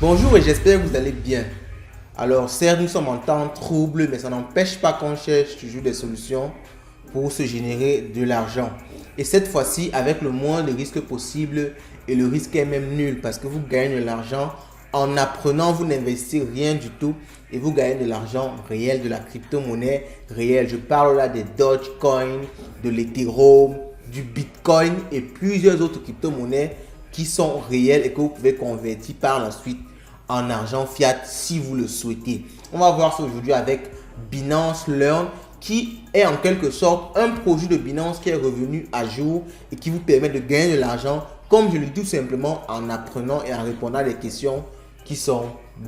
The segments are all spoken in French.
Bonjour et j'espère que vous allez bien. Alors certes, nous sommes en temps trouble, mais ça n'empêche pas qu'on cherche toujours des solutions pour se générer de l'argent. Et cette fois-ci, avec le moins de risques possible, et le risque est même nul parce que vous gagnez de l'argent en apprenant, vous n'investissez rien du tout et vous gagnez de l'argent réel, de la crypto-monnaie réelle. Je parle là des Dogecoin, de l'Ethereum, du Bitcoin et plusieurs autres crypto-monnaies qui sont réelles et que vous pouvez convertir par la suite en argent fiat si vous le souhaitez. On va voir ça aujourd'hui avec Binance Learn qui est en quelque sorte un projet de Binance qui est revenu à jour et qui vous permet de gagner de l'argent, comme je le dis tout simplement en apprenant et en répondant à des questions qui sont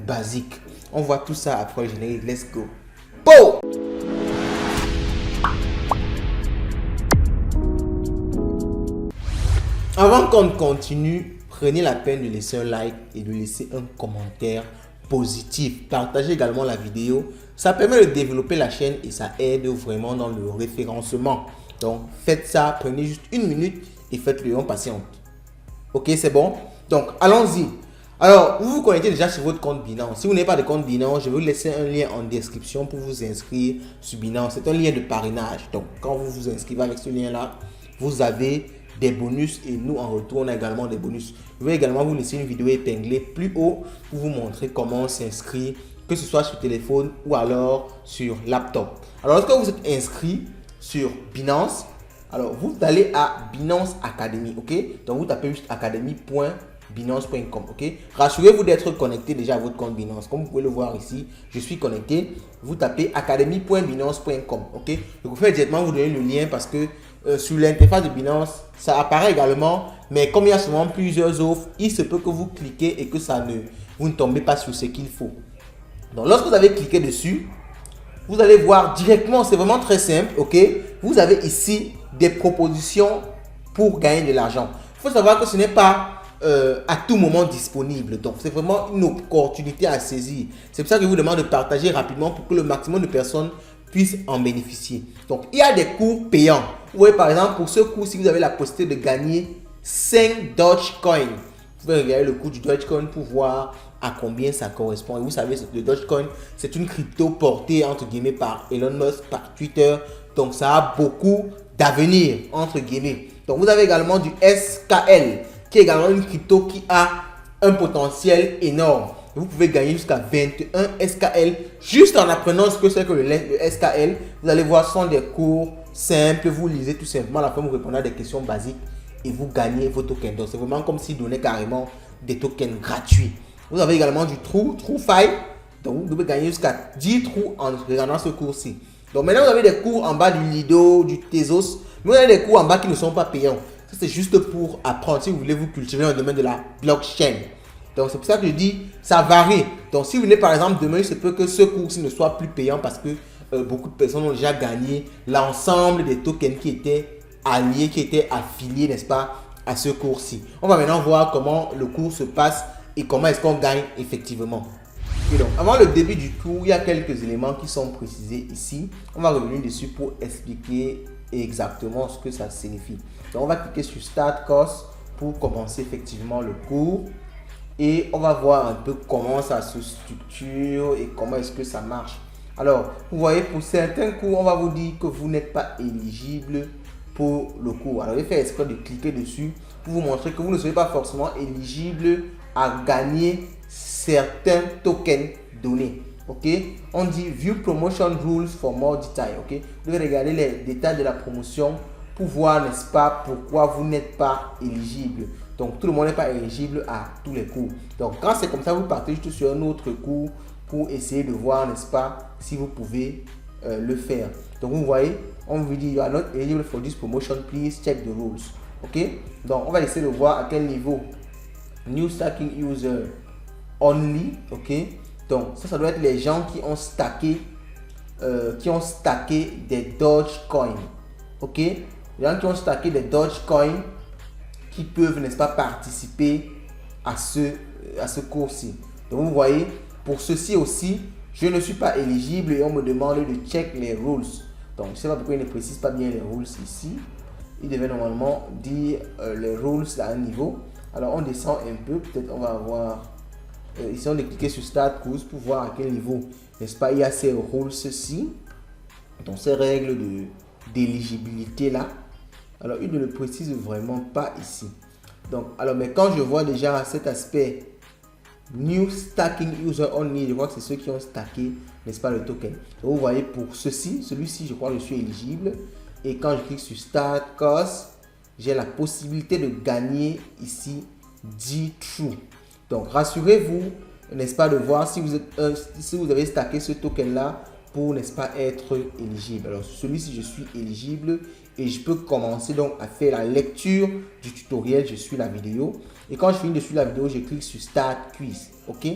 basiques. On voit tout ça après le générique. Let's go. Po! Avant qu'on continue, prenez la peine de laisser un like et de laisser un commentaire positif. Partagez également la vidéo. Ça permet de développer la chaîne et ça aide vraiment dans le référencement. Donc, faites ça. Prenez juste une minute et faites-le. On patiente. Ok, c'est bon? Donc, allons-y. Alors, vous vous connectez déjà sur votre compte Binance. Si vous n'avez pas de compte Binance, je vais vous laisser un lien en description pour vous inscrire sur Binance. C'est un lien de parrainage. Donc, quand vous vous inscrivez avec ce lien-là, vous avez des bonus et nous en retour on a également des bonus. Je vais également vous laisser une vidéo épinglée plus haut pour vous montrer comment s'inscrire, que ce soit sur téléphone ou alors sur laptop. Alors lorsque vous êtes inscrit sur Binance, alors vous allez à Binance Academy, ok? Donc vous tapez juste academy.binance.com, ok? Rassurez-vous d'être connecté déjà à votre compte Binance. Comme vous pouvez le voir ici, je suis connecté. Vous tapez academy.binance.com, ok? Donc vous faites directement vous donner le lien parce que sur l'interface de Binance, ça apparaît également, mais comme il y a souvent plusieurs offres, il se peut que vous cliquez et que vous ne tombez pas sur ce qu'il faut. Donc, lorsque vous avez cliqué dessus, vous allez voir directement, c'est vraiment très simple, ok? Vous avez ici des propositions pour gagner de l'argent. Il faut savoir que ce n'est pas à tout moment disponible. Donc, c'est vraiment une opportunité à saisir. C'est pour ça que je vous demande de partager rapidement pour que le maximum de personnes puissent en bénéficier. Donc, il y a des cours payants. Vous voyez, par exemple, pour ce cours, si vous avez la possibilité de gagner 5 Dogecoin, vous pouvez regarder le cours du Dogecoin pour voir à combien ça correspond. Et vous savez, le Dogecoin, c'est une crypto portée, entre guillemets, par Elon Musk, par Twitter. Donc, ça a beaucoup d'avenir, entre guillemets. Donc, vous avez également du SKL, qui est également une crypto qui a un potentiel énorme. Vous pouvez gagner jusqu'à 21 SKL juste en apprenant ce que c'est que le SKL. Vous allez voir, ce sont des cours simples. Vous lisez tout simplement. À la fin, vous répondez à des questions basiques et vous gagnez vos tokens. Donc, c'est vraiment comme s'ils donnaient carrément des tokens gratuits. Vous avez également du TrueFi. Donc, vous pouvez gagner jusqu'à 10 trous en regardant ce cours-ci. Donc, maintenant, vous avez des cours en bas du Lido, du Tezos. Mais vous avez des cours en bas qui ne sont pas payants. Ça, c'est juste pour apprendre si vous voulez vous cultiver dans le domaine de la blockchain. Donc, c'est pour ça que je dis, ça varie. Donc, si vous venez par exemple demain, il se peut que ce cours-ci ne soit plus payant parce que beaucoup de personnes ont déjà gagné l'ensemble des tokens qui étaient alliés, qui étaient affiliés, n'est-ce pas, à ce cours-ci. On va maintenant voir comment le cours se passe et comment est-ce qu'on gagne effectivement. Et donc, avant le début du cours, il y a quelques éléments qui sont précisés ici. On va revenir dessus pour expliquer exactement ce que ça signifie. Donc, on va cliquer sur Start Course pour commencer effectivement le cours. Et on va voir un peu comment ça se structure et comment est-ce que ça marche. Alors, vous voyez, pour certains cours, on va vous dire que vous n'êtes pas éligible pour le cours. Alors, je vais faire exprès de cliquer dessus pour vous montrer que vous ne serez pas forcément éligible à gagner certains tokens donnés. Ok, on dit View Promotion Rules for more details. Ok, vous devez regarder les détails de la promotion pour voir, n'est-ce pas, pourquoi vous n'êtes pas éligible. Donc, tout le monde n'est pas éligible à tous les cours. Donc, quand c'est comme ça, vous partez juste sur un autre cours pour essayer de voir, n'est-ce pas, si vous pouvez le faire. Donc, vous voyez, on vous dit, you are not eligible for this promotion, please check the rules. Ok, donc on va essayer de voir à quel niveau. New stacking user only. Ok, donc ça doit être les gens qui ont stacké des Dogecoin. Ok, les gens qui ont stacké des Dogecoin qui peuvent, n'est-ce pas, participer à ce cours-ci. Donc, vous voyez, pour ceci aussi, je ne suis pas éligible et on me demande de check les rules. Donc, je ne sais pas pourquoi il ne précise pas bien les rules ici. Il devait normalement dire les rules à un niveau. Alors, on descend un peu. Peut-être on va avoir Ici, on est cliqué sur Start Course pour voir à quel niveau, n'est-ce pas, il y a ces rules-ci, donc ces règles d'éligibilité là. Alors, il ne le précise vraiment pas ici. Donc, alors, mais quand je vois déjà cet aspect New Stacking User Only, je vois que c'est ceux qui ont stacké, n'est-ce pas, le token. Donc, vous voyez, pour celui-ci, je crois que je suis éligible. Et quand je clique sur Start Course, j'ai la possibilité de gagner ici 10 True. Donc, rassurez-vous, n'est-ce pas, de voir si vous avez stacké ce token-là pour, n'est-ce pas, être éligible. Alors, celui-ci, je suis éligible et je peux commencer donc à faire la lecture du tutoriel. Je suis la vidéo. Et quand je finis de suivre la vidéo, je clique sur Start Quiz. OK?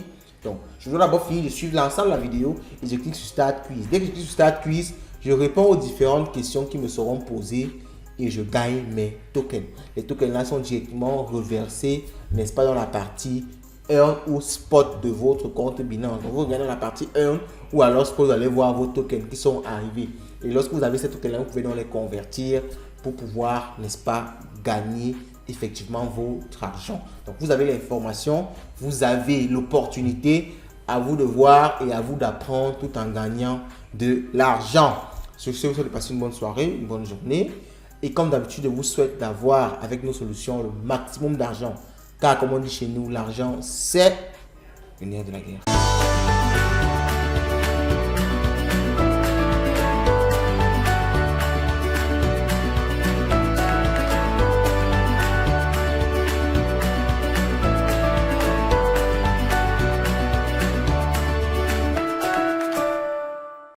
Donc, je dois d'abord finir de suivre l'ensemble de la vidéo et je clique sur Start Quiz. Dès que je clique sur Start Quiz, je réponds aux différentes questions qui me seront posées et je gagne mes tokens. Les tokens là sont directement reversés, n'est-ce pas, dans la partie Earn ou Spot de votre compte Binance. Donc, vous regardez dans la partie Earn ou alors Spot, vous allez voir vos tokens qui sont arrivés. Et lorsque vous avez ces tokens là, vous pouvez donc les convertir pour pouvoir, n'est-ce pas, gagner effectivement votre argent. Donc, vous avez l'information, vous avez l'opportunité, à vous de voir et à vous d'apprendre tout en gagnant de l'argent. Sur ce, je vous souhaite de passer une bonne soirée, une bonne journée. Et comme d'habitude, je vous souhaite d'avoir avec nos solutions le maximum d'argent. Car comme on dit chez nous, l'argent, c'est le nerf de la guerre.